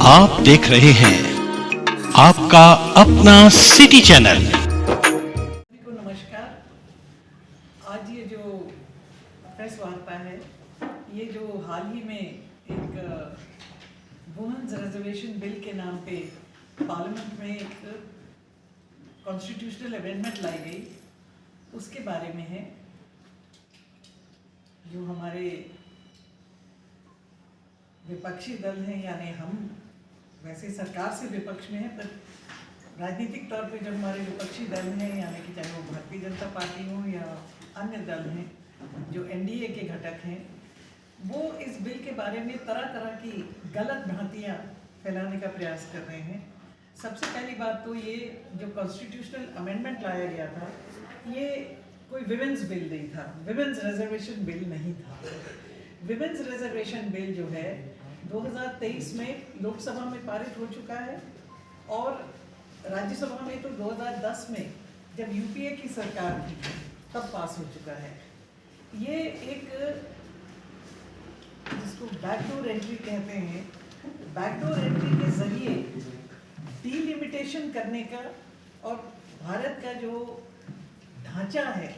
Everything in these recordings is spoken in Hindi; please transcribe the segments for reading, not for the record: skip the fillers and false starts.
आप देख रहे हैं आपका अपना सिटी चैनल। सभी को नमस्कार। आज ये जो प्रेस वार्ता है, ये जो हाल ही में एक वुमेन्स रिजर्वेशन बिल के नाम पे पार्लियामेंट में एक कॉन्स्टिट्यूशनल अमेंडमेंट लाई गई, उसके बारे में है। जो हमारे विपक्षी दल हैं, यानी हम वैसे सरकार से विपक्ष में है, पर राजनीतिक तौर पे जो हमारे विपक्षी दल हैं, यानी कि चाहे वो भारतीय जनता पार्टी हो या अन्य दल हैं जो एनडीए के घटक हैं, वो इस बिल के बारे में तरह तरह की गलत भ्रांतियाँ फैलाने का प्रयास कर रहे हैं। सबसे पहली बात तो ये जो कॉन्स्टिट्यूशनल अमेंडमेंट लाया गया था, ये कोई विमेंस बिल नहीं था, विमेंस रिजर्वेशन बिल नहीं था। विमेंस रिजर्वेशन बिल जो है 2023 में लोकसभा में पारित हो चुका है और राज्यसभा में तो 2010 में जब यूपीए की सरकार थी तब पास हो चुका है। ये एक जिसको बैकडोर एंट्री कहते हैं, बैकडोर एंट्री के जरिए डिलिमिटेशन करने का और भारत का जो ढांचा है,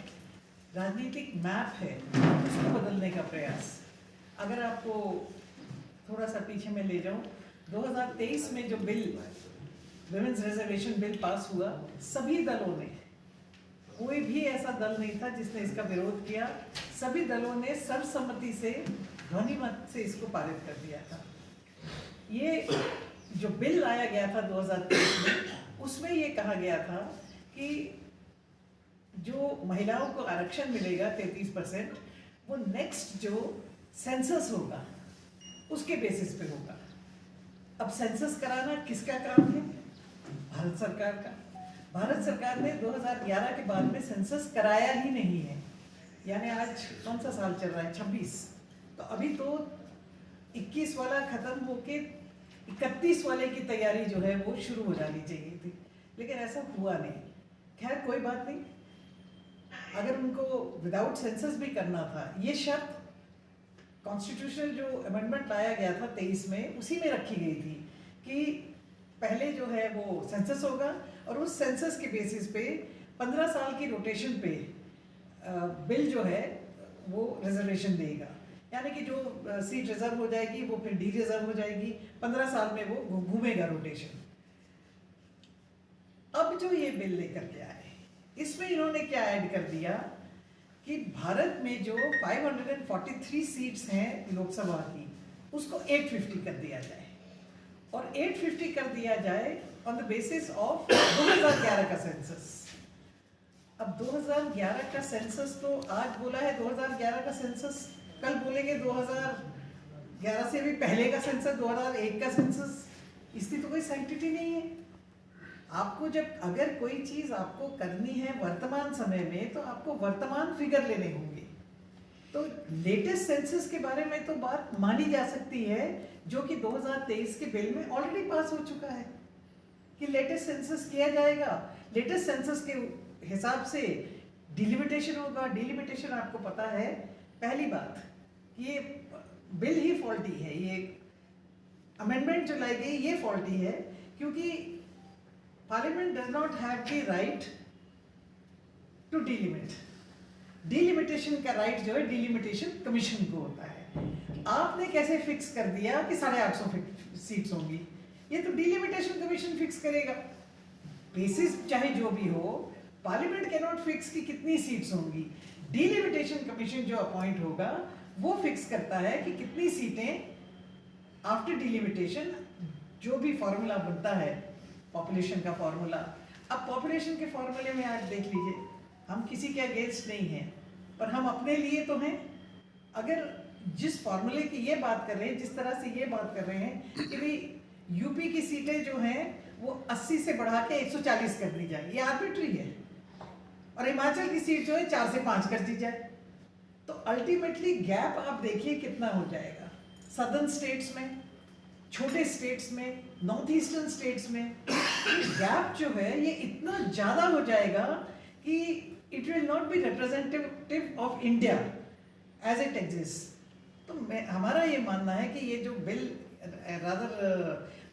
राजनीतिक मैप है, उसको बदलने का प्रयास। अगर आपको थोड़ा सा पीछे में ले जाऊं, 2023 में जो bill women's reservation bill pass हुआ, सभी दलों ने, कोई भी ऐसा दल नहीं था जिसने इसका विरोध किया, सभी दलों ने सर्वसम्मति से, ध्वनि मत से इसको पारित कर दिया था। ये जो बिल लाया गया था 2023 में, उसमें ये कहा गया था कि जो महिलाओं को आरक्षण मिलेगा 33%, वो नेक्स्ट जो सेंसस होगा उसके बेसिस पे होगा। अब सेंसस कराना किसका काम है? भारत सरकार का। भारत सरकार ने 2011 के बाद में सेंसस कराया ही नहीं है, यानी आज कौन सा साल चल रहा है? 26। तो अभी तो 21 वाला खत्म होके 31 वाले की तैयारी जो है वो शुरू हो जानी चाहिए थी, लेकिन ऐसा हुआ नहीं। खैर कोई बात नहीं, अगर उनको विदाउट सेंसस भी करना था, ये शर्त कॉन्स्टिट्यूशनल जो अमेंडमेंट लाया गया था 23 में, उसी में रखी गई थी कि पहले जो है वो सेंसस होगा और उस सेंसस के बेसिस पे 15 साल की रोटेशन पे बिल जो है वो रिजर्वेशन देगा, यानी कि जो सीट रिजर्व हो जाएगी वो फिर डी रिजर्व हो जाएगी, 15 साल में वो घूमेगा रोटेशन। अब जो ये बिल लेकर के आए, इसमें इन्होंने क्या ऐड कर दिया कि भारत में जो 543 सीट्स हैं लोकसभा की, उसको 850 कर दिया जाए, और 850 कर दिया जाए ऑन द बेसिस ऑफ 2011 का सेंसस। अब 2011 का सेंसस तो आज बोला है 2011 का सेंसस, कल बोलेंगे 2011 से भी पहले का सेंसस, 2001 का सेंसस। इसकी तो कोई सैंक्टिटी नहीं है। आपको जब अगर कोई चीज आपको करनी है वर्तमान समय में, तो आपको वर्तमान फिगर लेने होंगे। तो लेटेस्ट सेंसस के बारे में तो बात मानी जा सकती है, जो कि 2023 के बिल में ऑलरेडी पास हो चुका है कि लेटेस्ट सेंसस किया जाएगा। लेटेस्ट सेंसस के हिसाब से डिलिमिटेशन होगा। डिलिमिटेशन आपको पता है, पहली बात ये बिल ही फॉल्टी है, ये अमेंडमेंट जो लाई गई ये फॉल्टी है, क्योंकि Parliament does not have the right to delimit. Delimitation का राइट जो है डिलिमिटेशन कमीशन को होता है। आपने कैसे फिक्स कर दिया कि 850 सीट्स होंगी? ये तो डिलिमिटेशन कमीशन फिक्स करेगा। बेसिस चाहे जो भी हो, पार्लियामेंट कैन नॉट फिक्स कि कितनी सीट्स होंगी। डिलिमिटेशन कमीशन जो अपॉइंट होगा वो फिक्स करता है कि कितनी सीटें आफ्टर डिलिमिटेशन, जो भी फॉर्मूला बनता है पॉपुलेशन का फॉर्मूला। अब पॉपुलेशन के फॉर्मूले में आज देख लीजिए, हम किसी के अगेंस्ट नहीं हैं, पर हम अपने लिए तो हैं। अगर जिस फॉर्मूले की ये बात कर रहे हैं, जिस तरह से ये बात कर रहे हैं कि भाई यूपी की सीटें जो हैं वो 80 से बढ़ा के 140 कर दी जाए, ये आर्बिट्री है, और हिमाचल की सीट जो है 4 से 5 कर दी जाए, तो अल्टीमेटली गैप आप देखिए कितना हो जाएगा। सदर्न स्टेट्स में, छोटे स्टेट्स में, नॉर्थ ईस्टर्न स्टेट्स में गैप जो है ये इतना ज़्यादा हो जाएगा कि it will not be representative of India as it exist. तो हमारा ये मानना है कि ये जो बिल रादर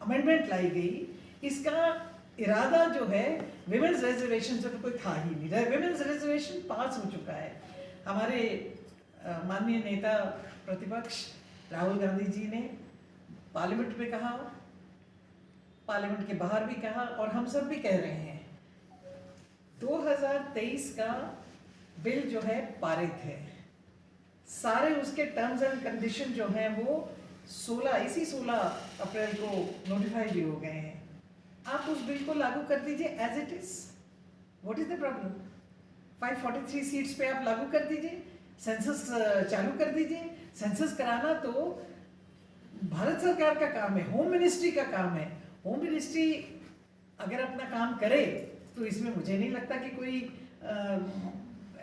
अमेंडमेंट लाई गई, इसका इरादा जो है विमेंस रिजर्वेशन से तो कोई था ही नहीं। विमेंस रिजर्वेशन पास हो चुका है। हमारे माननीय नेता प्रतिपक्ष राहुल गांधी जी ने पार्लियामेंट में कहा, पार्लियामेंट के बाहर भी कहा, और हम सब भी कह रहे हैं 2023 का बिल जो है पारित है। सारे उसके टर्म्स एंड कंडीशन जो हैं वो 16 अप्रैल को नोटिफाई भी हो गए हैं। आप उस बिल को लागू कर दीजिए as it is. What is the problem? 543 seats पे आप लागू कर दीजिए, सेंसस चालू कर दीजिए। सेंसस कराना तो भारत सरकार का काम है, होम मिनिस्ट्री का काम है। होम मिनिस्ट्री अगर अपना काम करे तो इसमें मुझे नहीं लगता कि कोई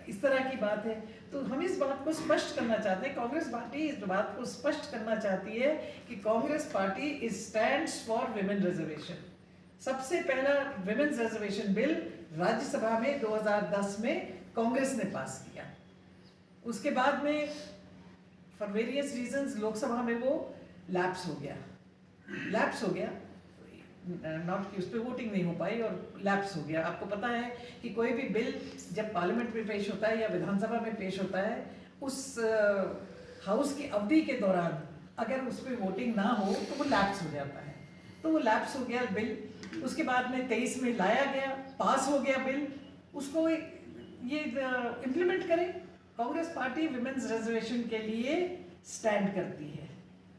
इस तरह की बात है। तो हम इस बात को स्पष्ट करना चाहते हैं, कांग्रेस पार्टी इस बात को स्पष्ट करना चाहती है कि Congress party stands for women reservation. सबसे पहला विमेन्स रिजर्वेशन बिल राज्यसभा में 2010 में कांग्रेस ने पास किया। उसके बाद में फॉर वेरियस रीजंस लोकसभा में वो लैप्स हो गया, नॉट कि उस पर वोटिंग नहीं हो पाई और लैप्स हो गया। आपको पता है कि कोई भी बिल जब पार्लियामेंट में पेश होता है या विधानसभा में पेश होता है, उस हाउस की अवधि के दौरान अगर उस पर वोटिंग ना हो तो वो लैप्स हो जाता है। तो वो लैप्स हो गया बिल। उसके बाद में 23 में लाया गया, पास हो गया बिल, उसको ये इम्प्लीमेंट करें। कांग्रेस पार्टी विमेन्स रिजर्वेशन के लिए स्टैंड करती है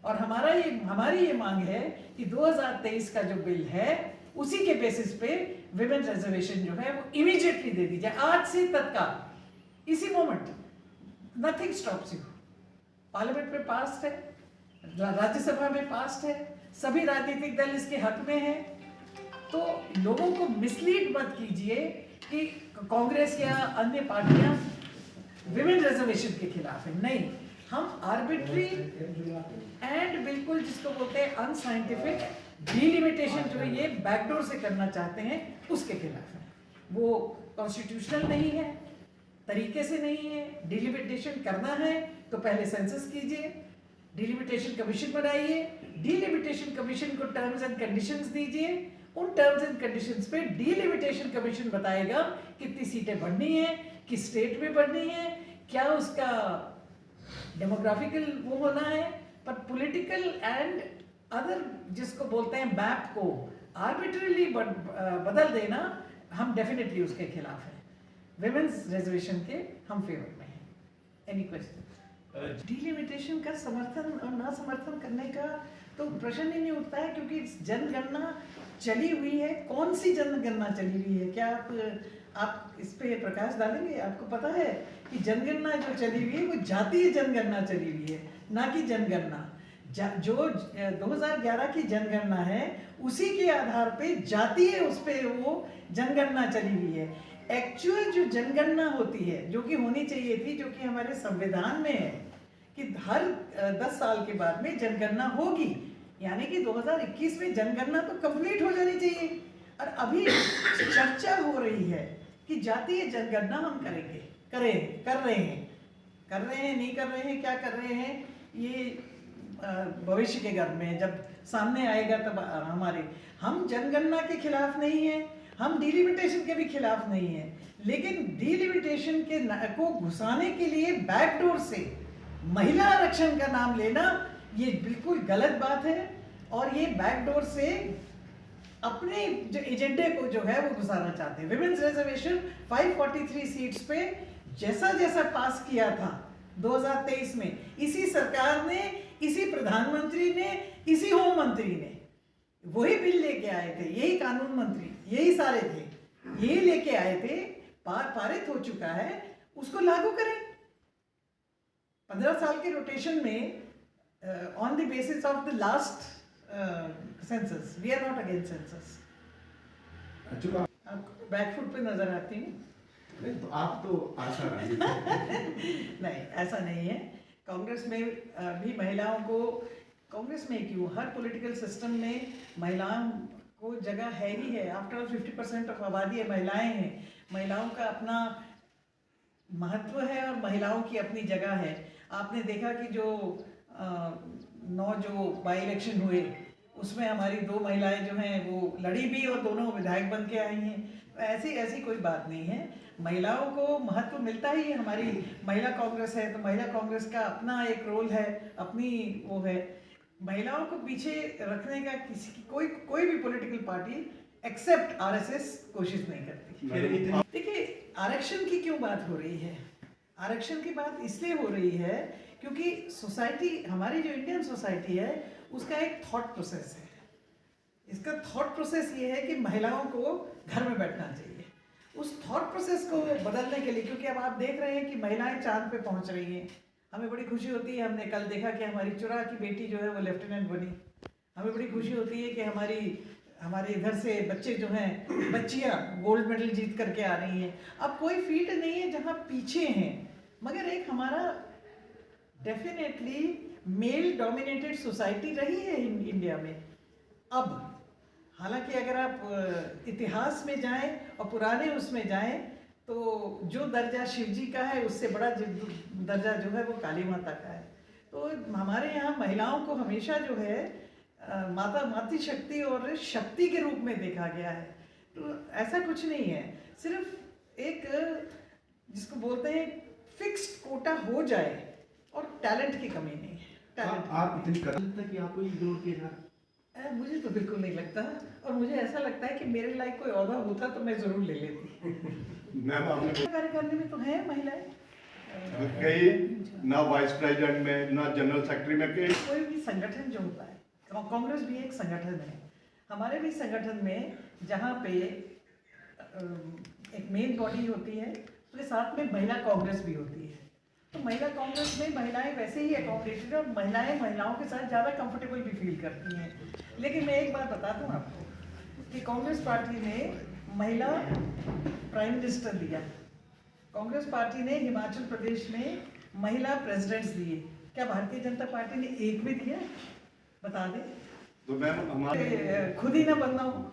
और हमारी ये मांग है कि 2023 का जो बिल है उसी के बेसिस पे विमेन रिजर्वेशन जो है वो इमीडिएटली दे दी जाए, आज से तत्काल, इसी moment. Nothing stops you. Parliament में पास है, राज्यसभा में पास है, सभी राजनीतिक दल इसके हक में है। तो लोगों को मिसलीड मत कीजिए कि कांग्रेस या अन्य पार्टियां विमेन रिजर्वेशन के खिलाफ है। नहीं, हम आर्बिट्री एंड बिल्कुल जिसको बोलते हैं अनसाइंटिफिक डिलिमिटेशन जो है ये बैकडोर से करना चाहते हैं, उसके खिलाफ है। वो कॉन्स्टिट्यूशनल नहीं है, तरीके से नहीं है। डिलिमिटेशन करना है तो पहले सेंसस कीजिए, डिलिमिटेशन कमीशन बनाइए, डिलिमिटेशन कमीशन को टर्म्स एंड कंडीशंस दीजिए। उन टर्म्स एंड कंडीशंस पे डिलिमिटेशन कमीशन बताएगा कितनी सीटें बढ़नी है, किस स्टेट में बढ़नी है, क्या उसका डेमोग्राफिकल वो होना है। पर पॉलिटिकल एंड अदर जिसको बोलते हैं मैप को आर्बिट्रीली बदल देना, हम डेफिनेटली उसके खिलाफ हैं। विमेन्स रिजर्वेशन के हम फेवर में हैं। Any question? डिलिमिटेशन का समर्थन और ना समर्थन करने का तो प्रश्न ही नहीं उठता है, क्योंकि जनगणना चली हुई है। कौन सी जनगणना चली हुई है? क्या आप इस पे प्रकाश डालेंगे? आपको पता है कि जनगणना जो चली हुई है वो जातीय जनगणना चली हुई है, ना कि जनगणना। जो 2011 की जनगणना है उसी के आधार पे जातीय उस पे वो जनगणना चली हुई है। एक्चुअल जो जनगणना होती है, जो कि होनी चाहिए थी, जो कि हमारे संविधान में है कि हर 10 साल के बाद में जनगणना होगी, यानी कि 2021 में जनगणना तो कंप्लीट हो जानी चाहिए। और अभी चर्चा हो रही है कि जातीय जनगणना हम करेंगे, कर रहे हैं, नहीं कर रहे हैं, क्या कर रहे हैं, ये भविष्य के घर में जब सामने आएगा तब हम जनगणना के खिलाफ नहीं है, हम डिलिमिटेशन के भी खिलाफ नहीं है, लेकिन डिलिमिटेशन के को घुसाने के लिए बैकडोर से महिला आरक्षण का नाम लेना ये बिल्कुल गलत बात है। और ये बैकडोर से अपने जो एजेंडे को जो है वो घुसाना चाहते हैं। विमेन्स रिजर्वेशन 543 सीट्स पे जैसा पास किया था 2023 में, इसी सरकार ने, इसी प्रधानमंत्री ने, इसी होम मंत्री ने वही बिल लेके आए थे, यही कानून मंत्री, यही सारे थे, यही लेके आए थे, पारित हो चुका है, उसको लागू करें। 15 साल के रोटेशन में on the basis of the last census, we are not against census. आपको बैकफुट पे नजर आती है? नहीं, तो आप तो आशा नहीं, ऐसा नहीं है। कांग्रेस में भी महिलाओं को, कांग्रेस में क्यों, हर पॉलिटिकल सिस्टम में महिलाओं को जगह है ही है। आफ्टर ऑल 50% ऑफ आबादी है, महिलाएं हैं। महिलाओं का अपना महत्व है और महिलाओं की अपनी जगह है। आपने देखा कि जो 9 जो बाई इलेक्शन हुए उसमें हमारी 2 महिलाएं जो हैं वो लड़ी भी और दोनों विधायक बन के आई हैं। तो ऐसी ऐसी कोई बात नहीं है, महिलाओं को महत्व मिलता ही है। हमारी महिला कांग्रेस है तो महिला कांग्रेस का अपना एक रोल है, अपनी वो है। महिलाओं को पीछे रखने का किसी की कोई भी पॉलिटिकल पार्टी एक्सेप्ट आरएसएस कोशिश नहीं करती। देखिए, आरक्षण की क्यों बात हो रही है? आरक्षण की बात इसलिए हो रही है क्योंकि सोसाइटी, हमारी जो इंडियन सोसाइटी है उसका एक थॉट प्रोसेस है। इसका थॉट प्रोसेस ये है कि महिलाओं को घर में बैठना चाहिए। उस थॉट प्रोसेस को बदलने के लिए, क्योंकि अब आप देख रहे हैं कि महिलाएं चांद पे पहुंच रही हैं, हमें बड़ी खुशी होती है। हमने कल देखा कि हमारी चुरा की बेटी जो है वो लेफ्टिनेंट बनी। हमें बड़ी खुशी होती है कि हमारे इधर से बच्चे जो हैं, बच्चियां गोल्ड मेडल जीत करके आ रही हैं। अब कोई फील्ड नहीं है जहां पीछे हैं, मगर एक हमारा डेफिनेटली मेल डोमिनेटेड सोसाइटी रही है इंडिया में। अब हालांकि अगर आप इतिहास में जाएं और पुराने उसमें जाएं तो जो दर्जा शिवजी का है उससे बड़ा दर्जा जो है वो काली माता का है। तो हमारे यहाँ महिलाओं को हमेशा जो है मातृ शक्ति और शक्ति के रूप में देखा गया है। तो ऐसा कुछ नहीं है, सिर्फ एक जिसको बोलते हैं फिक्स्ड कोटा हो जाए और टैलेंट की कमी नहीं है। आप इतनी कर सकते हैं कि आपको इग्नोर किया जा रहा है? मुझे तो बिल्कुल नहीं लगता, और मुझे ऐसा लगता है कि मेरे लायक कोई ओहदा होता तो मैं जरूर ले लेती। मैम, आपने कार्य करने में तो है महिलाएं, कई ना वाइस प्रेसिडेंट में ना जनरल सेक्रेटरी में के कोई भी संगठन जो होता है, कांग्रेस भी एक संगठन है। हमारे भी संगठन में जहाँ पे एक मेन बॉडी होती है उसके साथ में महिला कांग्रेस भी होती है। तो महिला कांग्रेस में महिलाएं वैसे ही अकोमोडेटेड और महिलाओं के साथ ज़्यादा कंफर्टेबल भी फील करती हैं। लेकिन मैं एक बात बता दूं आपको कि कांग्रेस पार्टी ने महिला प्राइम मिनिस्टर दिया, कांग्रेस पार्टी ने हिमाचल प्रदेश में महिला प्रेसिडेंट्स दिए। क्या भारतीय जनता पार्टी ने एक भी दिया? बता दें। तो मैम हमारे खुद ही ना बनना हो,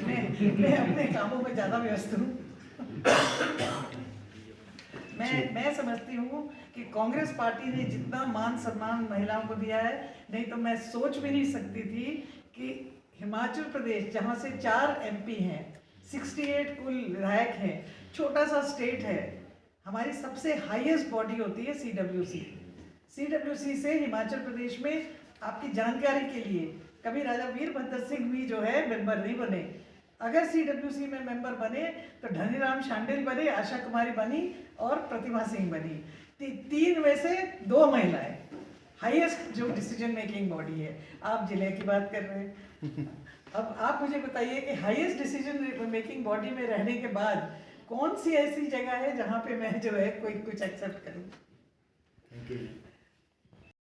मैं अपने कामों में ज़्यादा व्यस्त हूँ। मैं समझती हूँ कि कांग्रेस पार्टी ने जितना मान सम्मान महिलाओं को दिया है, नहीं तो मैं सोच भी नहीं सकती थी कि हिमाचल प्रदेश जहाँ से 4 MP हैं, 68 कुल विधायक हैं, छोटा सा स्टेट है, हमारी सबसे हाईएस्ट बॉडी होती है CWC से हिमाचल प्रदेश में, आपकी जानकारी के लिए, कभी राजा वीरभद्र सिंह भी जो है मेंबर नहीं बने। अगर CWC में मेंबर बने तो धनीराम शांडिल बने, आशा कुमारी बनी और प्रतिभा सिंह बनी। 3 में से 2 महिलाएं, हाईएस्ट जो डिसीजन मेकिंग बॉडी है। आप जिले की बात कर रहे हैं, अब आप मुझे बताइए कि हाईएस्ट डिसीजन मेकिंग बॉडी में रहने के बाद कौन सी ऐसी जगह है जहाँ पे मैं जो है कोई कुछ एक्सेप्ट करूँ? Thank you.